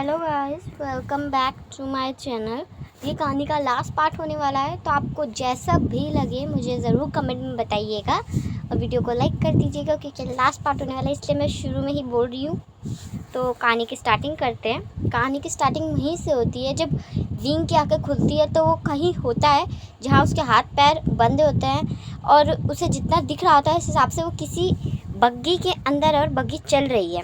Hello guys, welcome back to my channel. ये कहानी का लास्ट पार्ट होने वाला है, तो आपको जैसा भी लगे मुझे ज़रूर कमेंट में बताइएगा और वीडियो को लाइक कर दीजिएगा, क्योंकि लास्ट पार्ट होने वाला है, इसलिए मैं शुरू में ही बोल रही हूँ। तो कहानी की स्टार्टिंग करते हैं। कहानी की स्टार्टिंग वहीं से होती है जब विंग की आँखें खुलती है, तो वो कहीं होता है जहाँ उसके हाथ पैर बंधे होते हैं और उसे जितना दिख रहा होता है इस हिसाब से वो किसी बग्गी के अंदर और बग्गी चल रही है,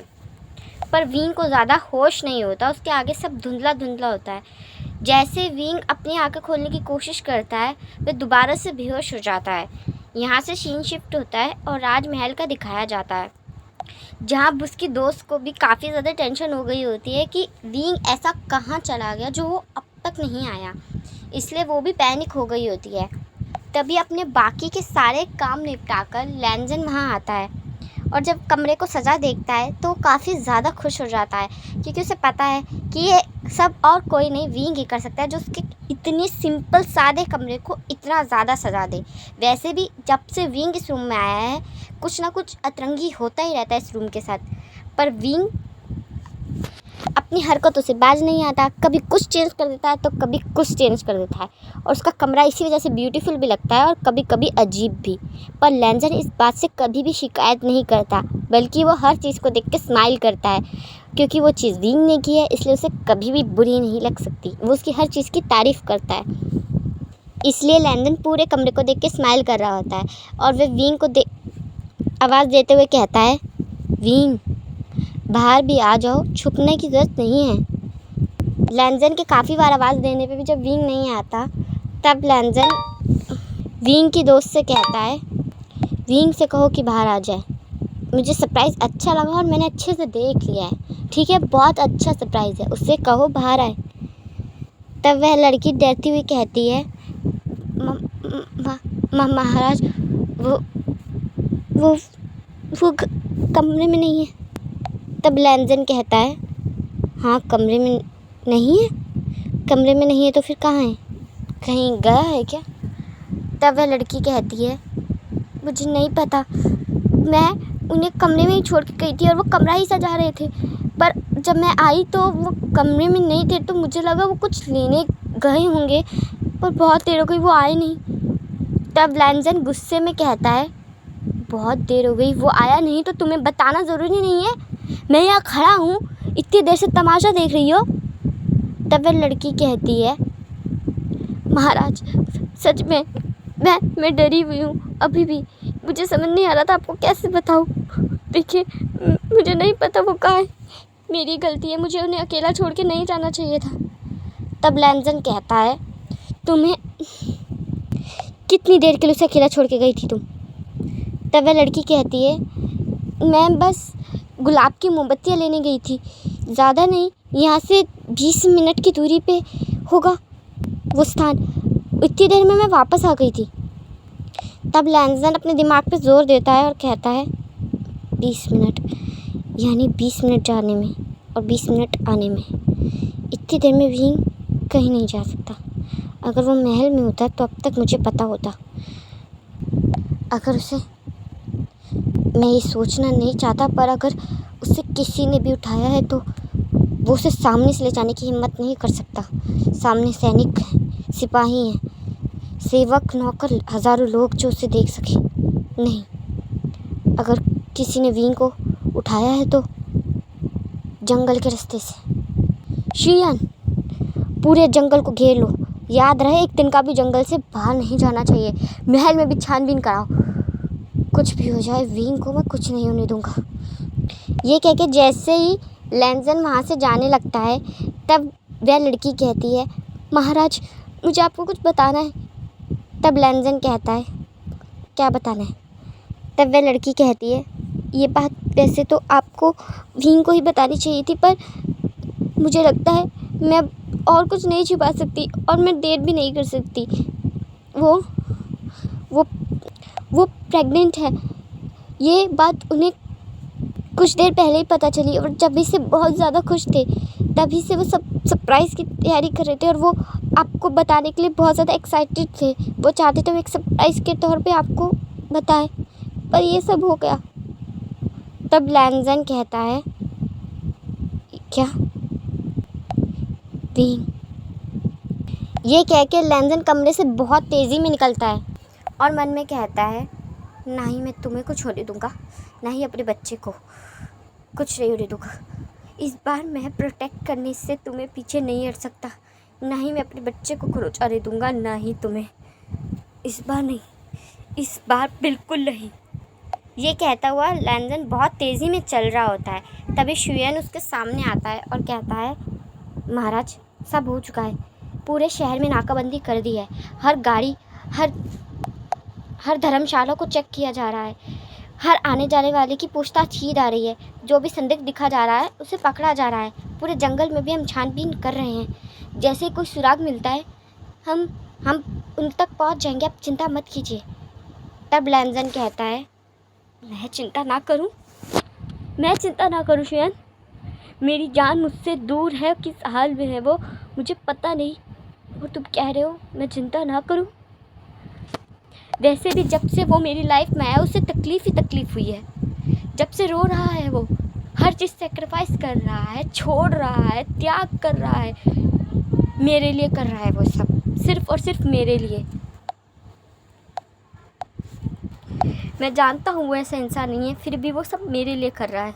पर विंग को ज़्यादा होश नहीं होता। उसके आगे सब धुंधला धुंधला होता है। जैसे विंग अपनी आंखें खोलने की कोशिश करता है, वह दोबारा से बेहोश हो जाता है। यहाँ से सीन शिफ्ट होता है और राजमहल का दिखाया जाता है, जहाँ उसकी दोस्त को भी काफ़ी ज़्यादा टेंशन हो गई होती है कि विंग ऐसा कहाँ चला गया जो वो अब तक नहीं आया, इसलिए वो भी पैनिक हो गई होती है। तभी अपने बाकी के सारे काम निपटाकर लैंजन वहाँ आता है और जब कमरे को सजा देखता है तो काफ़ी ज़्यादा खुश हो जाता है, क्योंकि उसे पता है कि ये सब और कोई नहीं, विंग ही कर सकता है, जो उसके इतने सिंपल सादे कमरे को इतना ज़्यादा सजा दे। वैसे भी जब से विंग इस रूम में आया है कुछ ना कुछ अतरंगी होता ही रहता है इस रूम के साथ, पर विंग अपनी हरकतों से बाज नहीं आता। कभी कुछ चेंज कर देता है तो कभी कुछ चेंज कर देता है, और उसका कमरा इसी वजह से ब्यूटीफुल भी लगता है और कभी कभी अजीब भी। पर लैंजन इस बात से कभी भी शिकायत नहीं करता, बल्कि वो हर चीज़ को देख के स्माइल करता है, क्योंकि वो चीज़ विंग ने की है, इसलिए उसे कभी भी बुरी नहीं लग सकती। वो उसकी हर चीज़ की तारीफ़ करता है, इसलिए लैंजन पूरे कमरे को देख के स्माइल कर रहा होता है और वह विंग को आवाज़ देते हुए कहता है, विंग बाहर भी आ जाओ, छुपने की ज़रूरत नहीं है। लैंजन के काफ़ी बार आवाज़ देने पे भी जब विंग नहीं आता, तब लैंजन विंग की दोस्त से कहता है, विंग से कहो कि बाहर आ जाए। मुझे सरप्राइज़ अच्छा लगा और मैंने अच्छे से देख लिया है, ठीक है, बहुत अच्छा सरप्राइज़ है, उससे कहो बाहर आए। तब वह लड़की डरती हुई कहती है, महाराज वो कमरे में नहीं है। तब लैंजन कहता है, हाँ कमरे में नहीं है? कमरे में नहीं है तो फिर कहाँ है? कहीं गया है क्या? तब वह लड़की कहती है, मुझे नहीं पता, मैं उन्हें कमरे में ही छोड़ के गई थी और वो कमरा ही सजा रहे थे, पर जब मैं आई तो वो कमरे में नहीं थे, तो मुझे लगा वो कुछ लेने गए होंगे, पर बहुत देर हो गई वो आए नहीं। तब लैंजन गुस्से में कहता है, बहुत देर हो गई वो आया नहीं तो तुम्हें बताना ज़रूरी नहीं है? मैं यहाँ खड़ा हूँ, इतनी देर से तमाशा देख रही हो? तब वह लड़की कहती है, महाराज सच में मैं डरी हुई हूँ, अभी भी मुझे समझ नहीं आ रहा था आपको कैसे बताऊँ। देखिए मुझे नहीं पता वो कहाँ है, मेरी गलती है, मुझे उन्हें अकेला छोड़ के नहीं जाना चाहिए था। तब लैंजन कहता है, तुम्हें कितनी देर के लिए उसे अकेला छोड़ के गई थी तुम? तब वह लड़की कहती है, मैं बस गुलाब की मोमबत्तियाँ लेने गई थी, ज़्यादा नहीं, यहाँ से 20 मिनट की दूरी पे होगा वो स्थान, इतनी देर में मैं वापस आ गई थी। तब लैंजन अपने दिमाग पे जोर देता है और कहता है, 20 मिनट, यानी 20 मिनट जाने में और 20 मिनट आने में, इतनी देर में विंग कहीं नहीं जा सकता। अगर वो महल में होता तो अब तक मुझे पता होता। अगर उसे, मैं ये सोचना नहीं चाहता, पर अगर उसे किसी ने भी उठाया है तो वो उसे सामने से ले जाने की हिम्मत नहीं कर सकता। सामने सैनिक हैं, सिपाही हैं, सेवक, नौकर, हज़ारों लोग जो उसे देख सके। नहीं, अगर किसी ने विंग को उठाया है तो जंगल के रास्ते से। शियान, पूरे जंगल को घेर लो, याद रहे एक दिन का भी जंगल से बाहर नहीं जाना चाहिए। महल में भी छानबीन कराओ, कुछ भी हो जाए विंग को मैं कुछ नहीं होने दूंगा। ये कह के जैसे ही लैंजन वहाँ से जाने लगता है, तब वह लड़की कहती है, महाराज मुझे आपको कुछ बताना है। तब लैंजन कहता है, क्या बताना है? तब वह लड़की कहती है, ये बात वैसे तो आपको विंग को ही बतानी चाहिए थी, पर मुझे लगता है मैं और कुछ नहीं छुपा सकती और मैं डेट भी नहीं कर सकती। वो प्रेग्नेंट है। ये बात उन्हें कुछ देर पहले ही पता चली और जब भी से बहुत ज़्यादा खुश थे, तभी से वो सब सरप्राइज़ की तैयारी कर रहे थे और वो आपको बताने के लिए बहुत ज़्यादा एक्साइटेड थे। वो चाहते थे वो एक सरप्राइज़ के तौर पे आपको बताए, पर ये सब हो गया। तब लैंजन कहता है, क्या विंग। ये कह के लैंजन कमरे से बहुत तेज़ी में निकलता है और मन में कहता है, ना ही मैं तुम्हें कुछ होने दूंगा, ना ही अपने बच्चे को कुछ नहीं होने दूंगा। इस बार मैं प्रोटेक्ट करने से तुम्हें पीछे नहीं हट सकता, ना ही मैं अपने बच्चे को खरोच आने दूंगा, ना ही तुम्हें। इस बार नहीं, इस बार बिल्कुल नहीं। ये कहता हुआ लैंजन बहुत तेज़ी में चल रहा होता है। तभी शुयन उसके सामने आता है और कहता है, महाराज सब हो चुका है, पूरे शहर में नाकाबंदी कर दी है, हर गाड़ी हर धर्मशाला को चेक किया जा रहा है, हर आने जाने वाले की पूछताछ की जा रही है, जो भी संदिग्ध दिखा जा रहा है उसे पकड़ा जा रहा है। पूरे जंगल में भी हम छानबीन कर रहे हैं, जैसे ही कोई सुराग मिलता है हम उन तक पहुंच जाएंगे, आप चिंता मत कीजिए। तब लैंजन कहता है, मैं चिंता ना करूं शुयन, मेरी जान मुझसे दूर है, किस हाल में है वो मुझे पता नहीं, और तुम कह रहे हो मैं चिंता ना करूं। वैसे भी जब से वो मेरी लाइफ में आया उसे तकलीफ़ ही तकलीफ़ हुई है। जब से रो रहा है वो, हर चीज़ सेक्रीफाइस कर रहा है, छोड़ रहा है, त्याग कर रहा है, मेरे लिए कर रहा है वो सब, सिर्फ़ और सिर्फ मेरे लिए। मैं जानता हूँ वो ऐसा इंसान नहीं है, फिर भी वो सब मेरे लिए कर रहा है।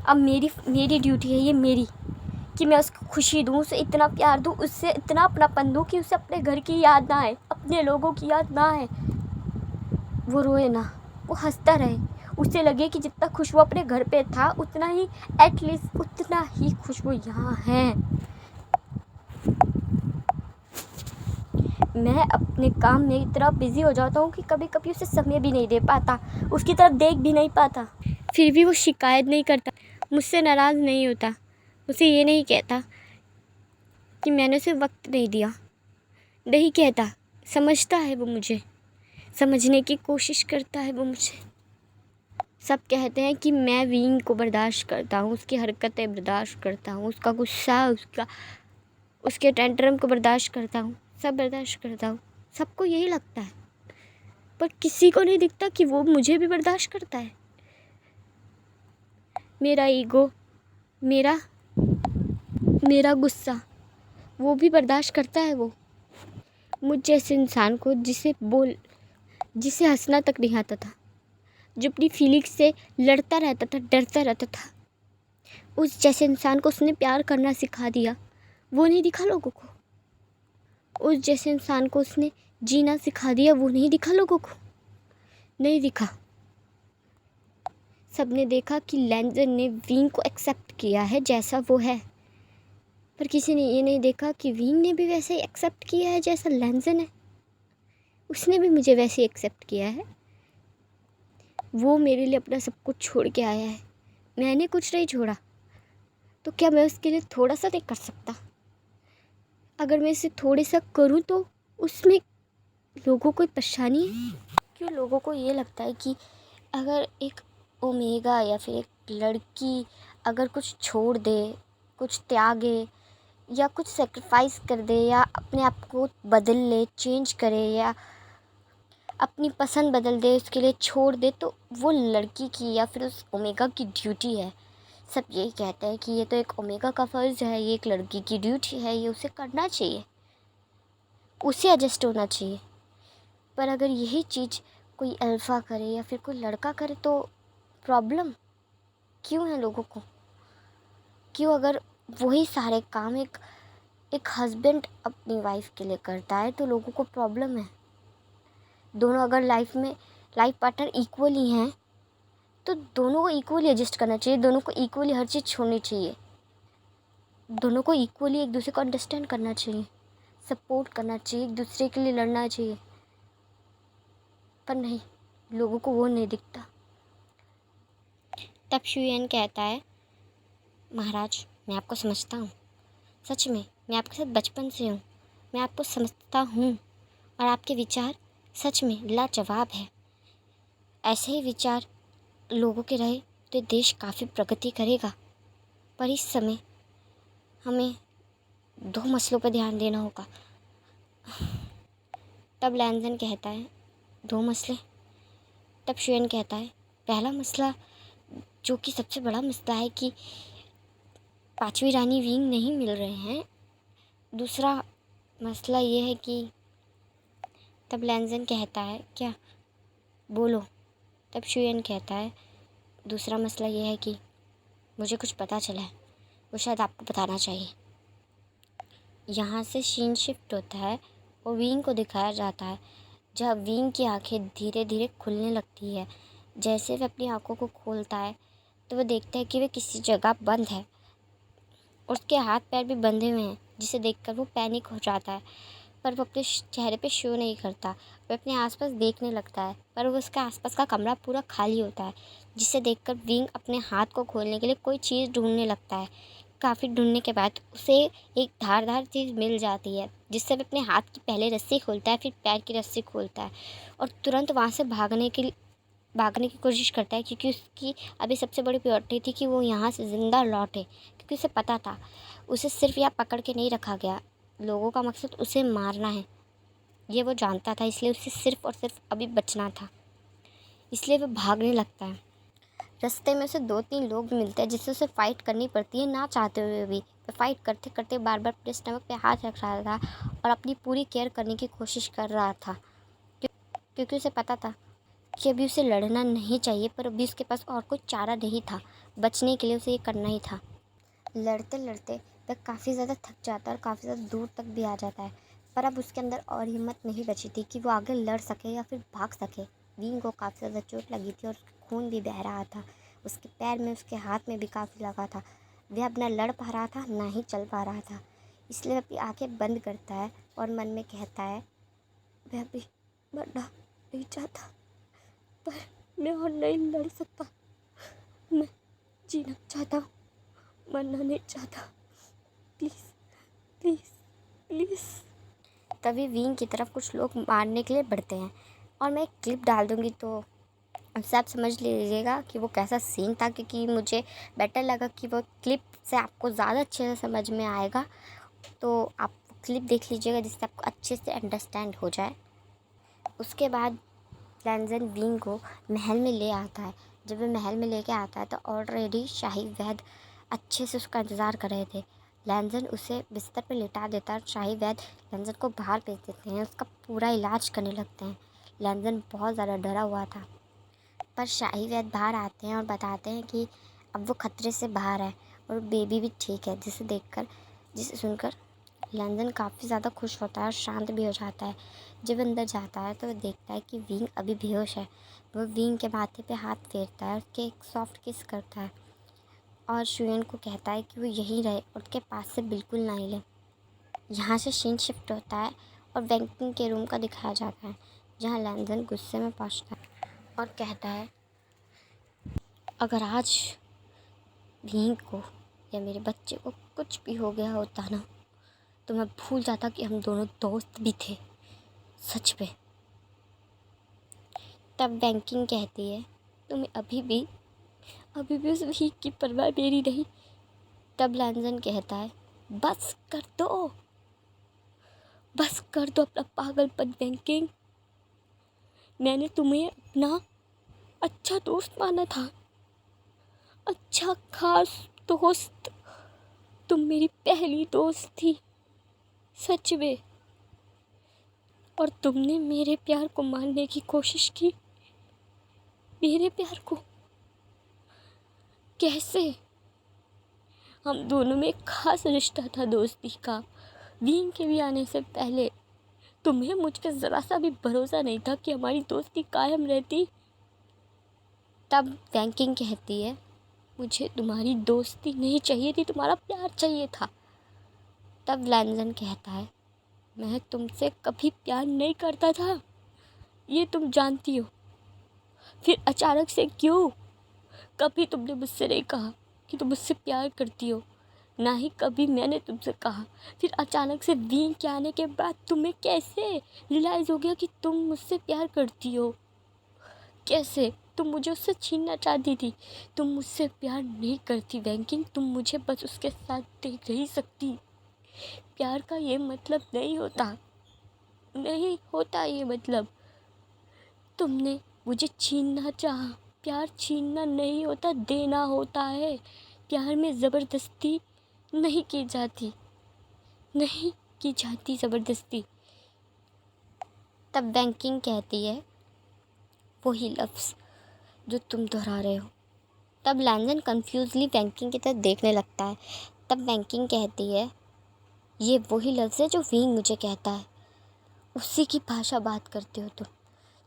अब मेरी ड्यूटी है ये, मेरी, कि मैं उसको खुशी दूँ, उसे इतना प्यार दूँ, उससे इतना अपनापन दूँ कि उसे अपने घर की याद ना आए, अपने लोगों की याद ना आए, वो रोए ना, वो हंसता रहे, उसे लगे कि जितना खुश वो अपने घर पे था उतना ही, एटलीस्ट उतना ही खुश वो यहाँ है। मैं अपने काम में इतना बिज़ी हो जाता हूँ कि कभी कभी उसे समय भी नहीं दे पाता, उसकी तरफ देख भी नहीं पाता। फिर भी वो शिकायत नहीं करता, मुझसे नाराज़ नहीं होता, मुझे ये नहीं कहता कि मैंने उसे वक्त नहीं दिया, नहीं कहता, समझता है वो मुझे, समझने की कोशिश करता है वो मुझे। सब कहते हैं कि मैं विंग को बर्दाश्त करता हूँ, उसकी हरकतें बर्दाश्त करता हूँ, उसका गुस्सा, उसके टेंट्रम को बर्दाश्त करता हूँ, सब बर्दाश्त करता हूँ, सबको यही लगता है, पर किसी को नहीं दिखता कि वो मुझे भी बर्दाश्त करता है। मेरा ईगो, मेरा गुस्सा वो भी बर्दाश्त करता है वो, मुझ जैसे इंसान को जिसे हंसना तक नहीं आता था, जो अपनी फीलिंग्स से लड़ता रहता था, डरता रहता था, उस जैसे इंसान को उसने प्यार करना सिखा दिया, वो नहीं दिखा लोगों को। उस जैसे इंसान को उसने जीना सिखा दिया, वो नहीं दिखा लोगों को, नहीं दिखा। सबने देखा कि लैंजन ने विंग को एक्सेप्ट किया है जैसा वो है, पर किसी ने ये नहीं देखा कि विंग ने भी वैसे ही एक्सेप्ट किया है जैसा लैंजन है, उसने भी मुझे वैसे ही एक्सेप्ट किया है। वो मेरे लिए अपना सब कुछ छोड़ के आया है, मैंने कुछ नहीं छोड़ा, तो क्या मैं उसके लिए थोड़ा सा नहीं कर सकता? अगर मैं इसे थोड़े सा करूँ तो उसमें लोगों को परेशानी है? क्यों लोगों को ये लगता है कि अगर एक ओमेगा या फिर एक लड़की अगर कुछ छोड़ दे, कुछ त्यागे या कुछ सेक्रीफाइस कर दे या अपने आप को बदल ले, चेंज करे या अपनी पसंद बदल दे, उसके लिए छोड़ दे, तो वो लड़की की या फिर उस ओमेगा की ड्यूटी है। सब यही कहते हैं कि ये तो एक ओमेगा का फ़र्ज़ है, ये एक लड़की की ड्यूटी है, ये उसे करना चाहिए, उसे एडजस्ट होना चाहिए। पर अगर यही चीज़ कोई अल्फ़ा करे या फिर कोई लड़का करे तो प्रॉब्लम क्यों है लोगों को? क्यों अगर वही सारे काम एक हस्बैंड अपनी वाइफ के लिए करता है तो लोगों को प्रॉब्लम है? दोनों अगर लाइफ पार्टनर इक्वली हैं तो दोनों को इक्वली एडजस्ट करना चाहिए, दोनों को इक्वली हर चीज़ छोड़नी चाहिए, दोनों को इक्वली एक दूसरे को अंडरस्टैंड करना चाहिए, सपोर्ट करना चाहिए, एक दूसरे के लिए लड़ना चाहिए। पर नहीं, लोगों को वो नहीं दिखता। तब शुयन कहता है, महाराज मैं आपको समझता हूँ, सच में मैं आपके साथ बचपन से हूँ, मैं आपको समझता हूँ और आपके विचार सच में लाजवाब है। ऐसे ही विचार लोगों के रहे तो देश काफ़ी प्रगति करेगा, पर इस समय हमें 2 मसलों पर ध्यान देना होगा। तब लैंजन कहता है, 2 मसले? तब शुयन कहता है, पहला मसला जो कि सबसे बड़ा मसला है कि 5वीं रानी विंग नहीं मिल रहे हैं, दूसरा मसला ये है कि तब लैंजन कहता है क्या, बोलो। तब शुयन कहता है दूसरा मसला ये है कि मुझे कुछ पता चला है, वो शायद आपको बताना चाहिए। यहाँ से सीन शिफ्ट होता है और विंग को दिखाया जाता है, जहाँ विंग की आंखें धीरे धीरे खुलने लगती है। जैसे वह अपनी आंखों को खोलता है तो वह देखता है कि वह किसी जगह बंद है और उसके हाथ पैर भी बंधे हुए हैं, जिसे देखकर वो पैनिक हो जाता है। पर वो अपने चेहरे पे शो नहीं करता। वह अपने आसपास देखने लगता है, पर वो उसके आसपास का कमरा पूरा खाली होता है, जिसे देखकर विंग अपने हाथ को खोलने के लिए कोई चीज़ ढूंढने लगता है। काफ़ी ढूंढने के बाद उसे एक धारदार चीज़ मिल जाती है, जिससे वह अपने हाथ की पहले रस्सी खोलता है, फिर पैर की रस्सी खोलता है और तुरंत वहाँ से भागने की कोशिश करता है, क्योंकि उसकी अभी सबसे बड़ी प्रायोरिटी थी कि वो यहाँ से ज़िंदा लौटे। क्योंकि उसे पता था उसे सिर्फ यहाँ पकड़ के नहीं रखा गया, लोगों का मकसद उसे मारना है, ये वो जानता था। इसलिए उसे सिर्फ और सिर्फ अभी बचना था, इसलिए वो भागने लगता है। रास्ते में उसे 2-3 लोग मिलते हैं, जिससे उसे फ़ाइट करनी पड़ती है, ना चाहते हुए भी। वह फ़ाइट करते करते बार बार अपने स्टमक पे हाथ रख रहा था और अपनी पूरी केयर करने की कोशिश कर रहा था, क्योंकि उसे पता था कि अभी उसे लड़ना नहीं चाहिए, पर अभी उसके पास और कोई चारा नहीं था। बचने के लिए उसे ये करना ही था। लड़ते लड़ते वह काफ़ी ज़्यादा थक जाता है और काफ़ी ज़्यादा दूर तक भी आ जाता है, पर अब उसके अंदर और हिम्मत नहीं बची थी कि वो आगे लड़ सके या फिर भाग सके। विंग को काफ़ी ज़्यादा चोट लगी थी और खून भी बह रहा था, उसके पैर में, उसके हाथ में भी काफ़ी लगा था। वह अब ना लड़ पा रहा था, ना ही चल पा रहा था। इसलिए अपनी आंखें बंद करता है और मन में कहता है, वह अभी मरना नहीं चाहता, पर मैं और नहीं लड़ सकता, मैं जीना चाहता हूँ, मरना नहीं चाहता, प्लीज़ प्लीज़ प्लीज़। तभी विंग की तरफ कुछ लोग मारने के लिए बढ़ते हैं और मैं एक क्लिप डाल दूँगी, तो उससे आप समझ लीजिएगा कि वो कैसा सीन था, क्योंकि मुझे बेटर लगा कि वो क्लिप से आपको ज़्यादा अच्छे से समझ में आएगा। तो आप क्लिप देख लीजिएगा, जिससे आपको अच्छे से अंडरस्टैंड हो जाए। उसके बाद लैंजन विंग को महल में ले आता है। जब वह महल में लेके आता है तो ऑलरेडी शाही वैद्य अच्छे से उसका इंतज़ार कर रहे थे। लैंजन उसे बिस्तर पर लेटा देता है और शाही वैद्य लैंजन को बाहर भेज देते हैं, उसका पूरा इलाज करने लगते हैं। लैंजन बहुत ज़्यादा डरा हुआ था, पर शाही वैद्य बाहर आते हैं और बताते हैं कि अब वो खतरे से बाहर है और बेबी भी ठीक है, जिसे सुनकर लैंजन काफ़ी ज़्यादा खुश होता है और शांत भी हो जाता है। जब अंदर जाता है तो वह देखता है कि विंग अभी बेहोश है। वो विंग के माथे पे हाथ फेरता है, उसके एक सॉफ्ट किस करता है और शुयन को कहता है कि वो यहीं रहे और उसके पास से बिल्कुल ना हिले। यहाँ से सीन शिफ्ट होता है और बैंकिंग के रूम का दिखाया जाता है, जहाँ लैंजन गुस्से में पहुँचता है और कहता है, अगर आज विंग को या मेरे बच्चे को कुछ भी हो गया होता ना, तो मैं भूल जाता कि हम दोनों दोस्त भी थे, सच में। तब बैंकिंग कहती है, तुम्हें अभी भी उस वीक की परवाह मेरी नहीं। तब लैंजन कहता है, बस कर दो अपना पागलपन बैंकिंग। मैंने तुम्हें अपना अच्छा दोस्त माना था, अच्छा खास दोस्त। तुम मेरी पहली दोस्त थी, सच में। और तुमने मेरे प्यार को मारने की कोशिश की, मेरे प्यार को। कैसे? हम दोनों में एक खास रिश्ता था दोस्ती का। विंग के भी आने से पहले तुम्हें मुझ पे ज़रा सा भी भरोसा नहीं था कि हमारी दोस्ती कायम रहती। तब बैंकिंग कहती है, मुझे तुम्हारी दोस्ती नहीं चाहिए थी, तुम्हारा प्यार चाहिए था। तब लैंजन कहता है, मैं तुमसे कभी प्यार नहीं करता था, ये तुम जानती हो। फिर अचानक से क्यों? कभी तुमने मुझसे नहीं कहा कि तुम मुझसे प्यार करती हो, ना ही कभी मैंने तुमसे कहा। फिर अचानक से विंग के आने के बाद तुम्हें कैसे रियलाइज़ हो गया कि तुम मुझसे प्यार करती हो? कैसे? तुम मुझे उससे छीनना चाहती थी। तुम मुझसे प्यार नहीं करती बैंकिंग, तुम मुझे बस उसके साथ देख नहीं सकती। प्यार का ये मतलब नहीं होता ये मतलब। तुमने मुझे छीनना चाहा। प्यार छीनना नहीं होता, देना होता है। प्यार में ज़बरदस्ती नहीं की जाती। नहीं, की जाती ज़बरदस्ती। तब बैंकिंग कहती है वही लफ्ज़ जो तुम दोहरा रहे हो। तब लैंजन कंफ्यूजली बैंकिंग की तरफ देखने लगता है। तब बैंकिंग कहती है ये वही लफ्ज़ है जो विंग मुझे कहता है। उसी की भाषा बात करते हो तुम।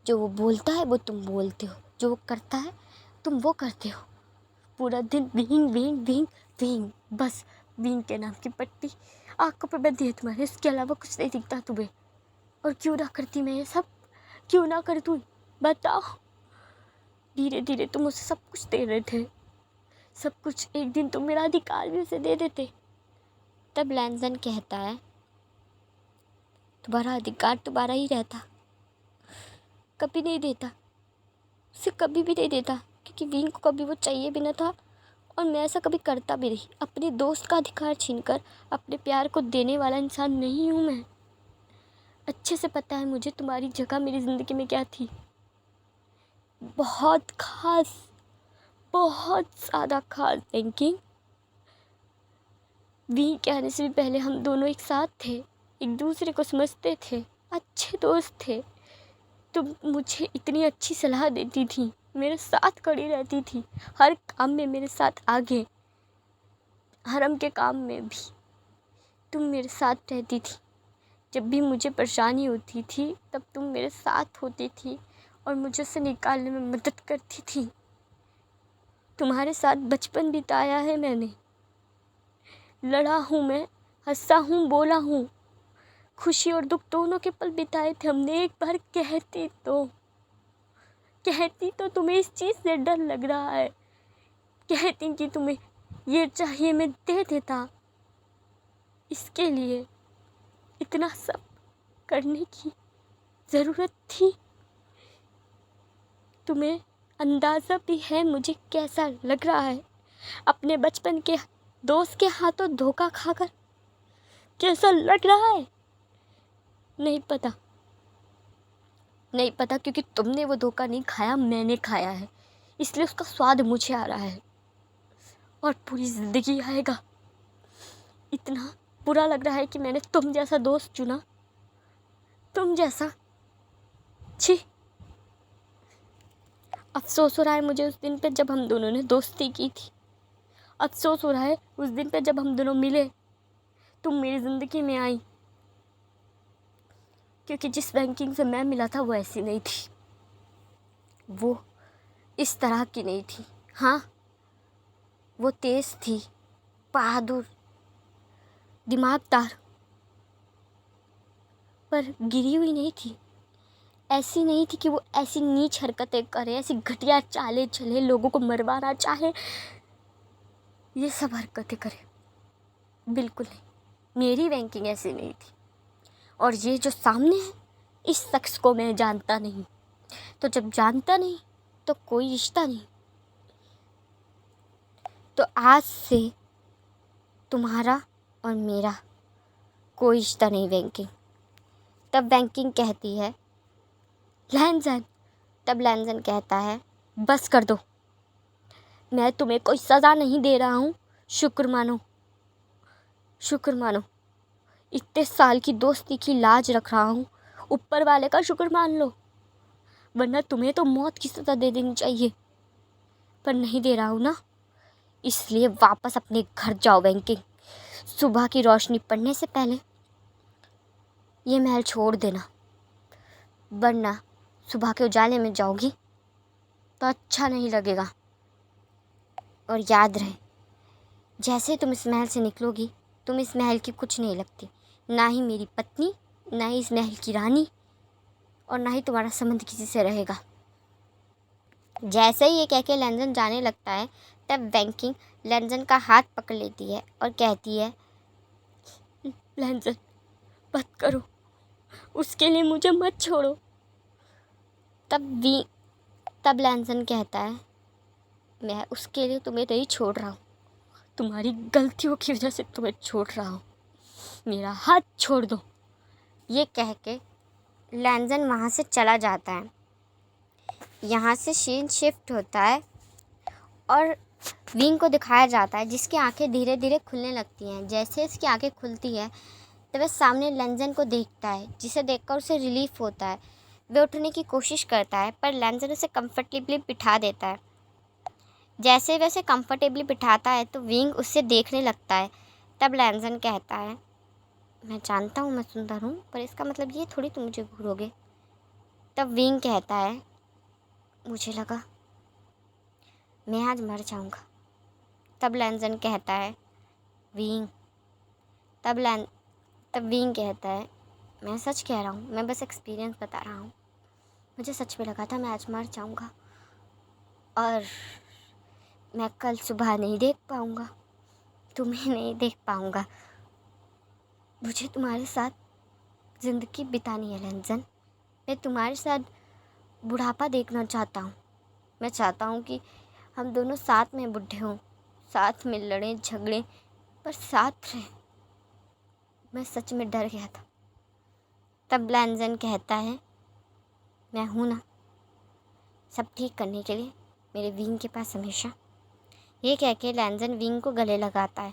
जो वो बोलता है वो तुम बोलते हो, जो वो करता है तुम वो करते हो। पूरा दिन विंग विंग विंग विंग, बस विंग के नाम की पट्टी आंखों पे बंधी है तुम्हारे, इसके अलावा कुछ नहीं दिखता तुम्हें। और क्यों ना करती मैं ये सब, क्यों ना कर तू, बताओ। धीरे धीरे तुम उसे सब कुछ दे रहे थे, सब कुछ। एक दिन तुम मेरा अधिकार भी उसे दे देते। तब लैंजन कहता है तुम्हारा अधिकार तुम्हारा ही रहता, कभी नहीं देता, उसे कभी भी नहीं देता, क्योंकि विंग को कभी वो चाहिए भी न था और मैं ऐसा कभी करता भी नहीं। अपने दोस्त का अधिकार छीनकर अपने प्यार को देने वाला इंसान नहीं हूँ मैं। अच्छे से पता है मुझे तुम्हारी जगह मेरी ज़िंदगी में क्या थी, बहुत ख़ास, बहुत ज़्यादा ख़ास। बैंकिंग विंग के आने से भी पहले हम दोनों एक साथ थे, एक दूसरे को समझते थे, अच्छे दोस्त थे। तुम मुझे इतनी अच्छी सलाह देती थी, मेरे साथ खड़ी रहती थी, हर काम में मेरे साथ आगे, हरम के काम में भी तुम मेरे साथ रहती थी। जब भी मुझे परेशानी होती थी तब तुम मेरे साथ होती थी और मुझे उसे निकालने में मदद करती थी। तुम्हारे साथ बचपन बिताया है मैंने, लड़ा हूँ मैं, हंसा हूँ, बोला हूँ, खुशी और दुख दोनों के पल बिताए थे हमने। एक बार कहती तो तुम्हें इस चीज़ से डर लग रहा है, कहती कि तुम्हें ये चाहिए मैं दे देता। इसके लिए इतना सब करने की ज़रूरत थी? तुम्हें अंदाज़ा भी है मुझे कैसा लग रहा है अपने बचपन के दोस्त के हाथों धोखा खाकर? कैसा लग रहा है? नहीं पता, क्योंकि तुमने वो धोखा नहीं खाया, मैंने खाया है, इसलिए उसका स्वाद मुझे आ रहा है और पूरी ज़िंदगी आएगा। इतना बुरा लग रहा है कि मैंने तुम जैसा दोस्त चुना, तुम जैसा। छी, अफसोस हो रहा है मुझे उस दिन पे जब हम दोनों ने दोस्ती की थी। अफसोस हो रहा है उस दिन पे जब हम दोनों मिले, तुम मेरी ज़िंदगी में आई, क्योंकि जिस बैंकिंग से मैं मिला था वो ऐसी नहीं थी, वो इस तरह की नहीं थी। हाँ, वो तेज़ थी, बहादुर, दिमागदार, पर गिरी हुई नहीं थी। ऐसी नहीं थी कि वो ऐसी नीच हरकतें करे, ऐसी घटिया चालें चले, लोगों को मरवाना चाहे, ये सब हरकतें करे, बिल्कुल नहीं। मेरी बैंकिंग ऐसी नहीं थी। और ये जो सामने है, इस शख्स को मैं जानता नहीं। तो जब जानता नहीं तो कोई रिश्ता नहीं। तो आज से तुम्हारा और मेरा कोई रिश्ता नहीं बैंकिंग। तब बैंकिंग कहती है लैंजन। तब लैंजन कहता है बस कर दो, मैं तुम्हें कोई सज़ा नहीं दे रहा हूँ, शुक्र मानो, शुक्र मानो। इतने साल की दोस्ती की लाज रख रहा हूँ, ऊपर वाले का शुक्र मान लो, वरना तुम्हें तो मौत की सज़ा दे देनी चाहिए, पर नहीं दे रहा हूँ ना, इसलिए वापस अपने घर जाओ बैंकिंग। सुबह की रोशनी पड़ने से पहले ये महल छोड़ देना, वरना सुबह के उजाले में जाओगी तो अच्छा नहीं लगेगा। और याद रहे, जैसे तुम इस महल से निकलोगी, तुम इस महल की कुछ नहीं लगती, ना ही मेरी पत्नी, ना ही इस महल की रानी, और ना ही तुम्हारा संबंध किसी से रहेगा। जैसे ही ये कह के लैंजन जाने लगता है, तब बैंकिंग लैंजन का हाथ पकड़ लेती है और कहती है लैंजन मत करो, उसके लिए मुझे मत छोड़ो। तब लैंजन कहता है मैं उसके लिए तुम्हें नहीं छोड़ रहा हूँ, तुम्हारी गलतियों की वजह से तुम्हें छोड़ रहा हूँ, मेरा हाथ छोड़ दो। ये कह के लैंजन वहाँ से चला जाता है। यहाँ से सीन शिफ्ट होता है और विंग को दिखाया जाता है, जिसकी आंखें धीरे धीरे खुलने लगती हैं। जैसे इसकी आंखें खुलती है तब वह सामने लैंजन को देखता है, जिसे देखकर उसे रिलीफ होता है। वह उठने की कोशिश करता है पर लैंजन उसे कंफर्टेबली बिठा देता है। जैसे वह उसे कंफर्टेबली बिठाता है तो विंग उससे देखने लगता है। तब लैंजन कहता है, मैं जानता हूँ मैं सुंदर हूँ, पर इसका मतलब ये थोड़ी तुम मुझे घूरोगे। तब विंग कहता है, मुझे लगा मैं आज मर जाऊँगा। तब लैंजन कहता है, विंग तब विंग कहता है, मैं सच कह रहा हूँ, मैं बस एक्सपीरियंस बता रहा हूँ। मुझे सच में लगा था मैं आज मर जाऊँगा और मैं कल सुबह नहीं देख पाऊँगा, तुम्हें नहीं देख पाऊँगा। मुझे तुम्हारे साथ ज़िंदगी बितानी है लैंजन। मैं तुम्हारे साथ बुढ़ापा देखना चाहता हूँ। मैं चाहता हूँ कि हम दोनों साथ में बूढ़े हों, साथ में लड़ें झगड़ें, पर साथ रहें। मैं सच में डर गया था। तब लैंजन कहता है, मैं हूँ ना सब ठीक करने के लिए, मेरे विंग के पास हमेशा। ये कह के लैंजन विंग को गले लगाता है।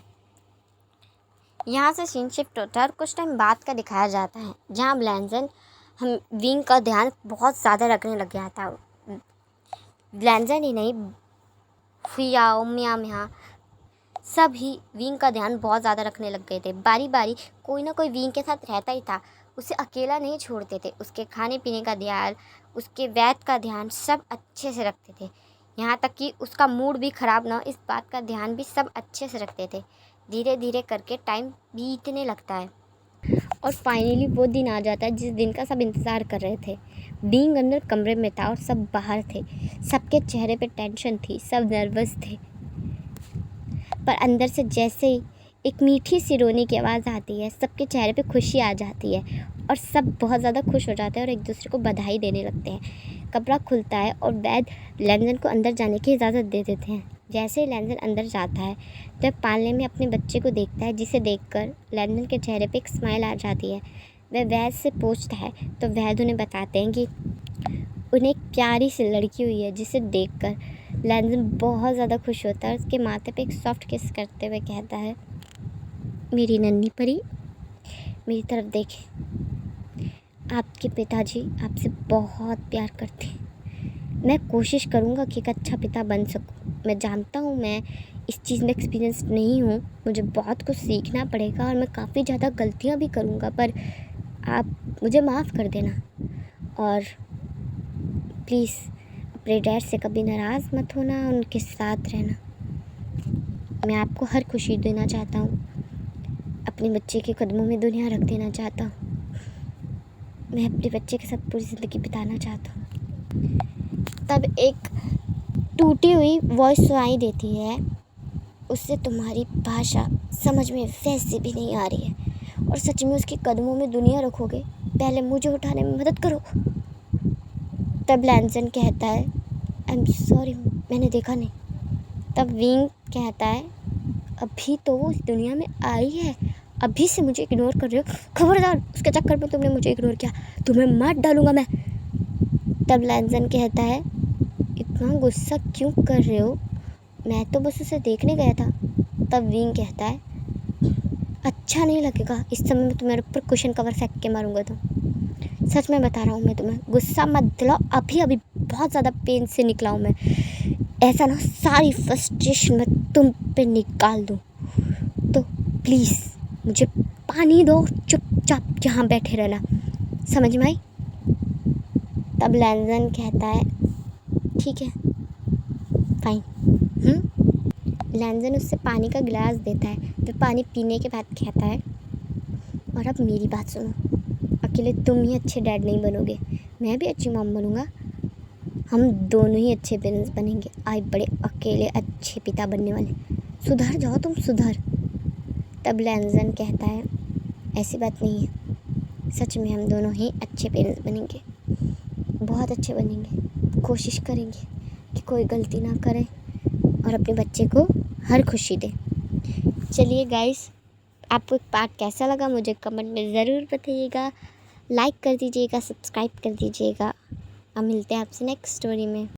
यहाँ से सीन शिफ्ट होता है और कुछ टाइम बाद का दिखाया जाता है, जहाँ लैंजन हम विंग का ध्यान बहुत ज़्यादा रखने लग गया था। लैंजन ही नहीं, फियाओ मिया सभी विंग का ध्यान बहुत ज़्यादा रखने लग गए थे। बारी बारी कोई ना कोई विंग के साथ रहता ही था, उसे अकेला नहीं छोड़ते थे। उसके खाने पीने का ध्यान, उसके वैद का ध्यान सब अच्छे से रखते थे। यहाँ तक कि उसका मूड भी ख़राब ना हो, इस बात का ध्यान भी सब अच्छे से रखते थे। धीरे धीरे करके टाइम बीतने लगता है और फाइनली वो दिन आ जाता है जिस दिन का सब इंतज़ार कर रहे थे। विंग अंदर कमरे में था और सब बाहर थे। सबके चेहरे पे टेंशन थी, सब नर्वस थे, पर अंदर से जैसे ही एक मीठी सी रोने की आवाज़ आती है, सबके चेहरे पे खुशी आ जाती है और सब बहुत ज़्यादा खुश हो जाते हैं और एक दूसरे को बधाई देने लगते हैं। कमरा खुलता है और वैद लैंजन को अंदर जाने की इजाज़त दे देते हैं। जैसे ही लैंजन अंदर जाता है तो पालने में अपने बच्चे को देखता है, जिसे देखकर लैंजन के चेहरे पे एक स्माइल आ जाती है। वह वैद से पूछता है तो वैद उन्हें बताते हैं कि उन्हें एक प्यारी सी लड़की हुई है, जिसे देखकर लैंजन बहुत ज़्यादा खुश होता है। उसके माथे पे एक सॉफ्ट किस करते हुए कहता है, मेरी नन्ही परी मेरी तरफ देखें, आपके पिताजी आपसे बहुत प्यार करते हैं। मैं कोशिश करूँगा कि एक अच्छा पिता बन सकूँ। मैं जानता हूँ मैं इस चीज़ में एक्सपीरियंस नहीं हूँ, मुझे बहुत कुछ सीखना पड़ेगा और मैं काफ़ी ज़्यादा गलतियाँ भी करूँगा, पर आप मुझे माफ़ कर देना और प्लीज़ अपने डैड से कभी नाराज़ मत होना, उनके साथ रहना। मैं आपको हर खुशी देना चाहता हूँ, अपने बच्चे के कदमों में दुनिया रख देना चाहता हूँ। मैं अपने बच्चे के साथ पूरी ज़िंदगी बिताना चाहता हूँ। तब एक टूटी हुई वॉइस सुनाई देती है, उससे तुम्हारी भाषा समझ में वैसे भी नहीं आ रही है और सच में उसके कदमों में दुनिया रखोगे, पहले मुझे उठाने में मदद करो। तब लैंजन कहता है, आई एम सॉरी, मैंने देखा नहीं। तब विंग कहता है, अभी तो वो इस दुनिया में आई है, अभी से मुझे इग्नोर कर रहे हो, खबरदार उसके चक्कर में तुमने मुझे इग्नोर किया, तुम्हें मार डालूंगा मैं। तब लैंजन कहता है, इतना गुस्सा क्यों कर रहे हो, मैं तो बस उसे देखने गया था। तब विंग कहता है, अच्छा नहीं लगेगा इस समय में तुम्हारे ऊपर कुशन कवर फेंक के मारूंगा तो। सच में बता रहा हूँ मैं तुम्हें, गुस्सा मत दिलाओ, अभी बहुत ज़्यादा पेन से निकला हूँ मैं। ऐसा ना सारी फ्रस्ट्रेशन मैं तुम पे निकाल दूँ, तो प्लीज़ मुझे पानी दो, चुपचाप यहाँ बैठे रहना, समझ में आई। तब लैंजन कहता है, ठीक है फाइन। लैंजन उससे पानी का गिलास देता है, फिर पानी पीने के बाद कहता है, और अब मेरी बात सुनो, अकेले तुम ही अच्छे डैड नहीं बनोगे, मैं भी अच्छी मॉम बनूंगा, हम दोनों ही अच्छे पेरेंट्स बनेंगे, आज बड़े अकेले अच्छे पिता बनने वाले, सुधर जाओ तुम सुधर। तब लैंजन कहता है, ऐसी बात नहीं है, सच में हम दोनों ही अच्छे पेरेंट्स बनेंगे, बहुत अच्छे बनेंगे, कोशिश करेंगे कि कोई गलती ना करें और अपने बच्चे को हर खुशी दे। चलिए गाइस, आपको पार्ट कैसा लगा मुझे कमेंट में ज़रूर बताइएगा, लाइक कर दीजिएगा, सब्सक्राइब कर दीजिएगा। अब मिलते हैं आपसे नेक्स्ट स्टोरी में।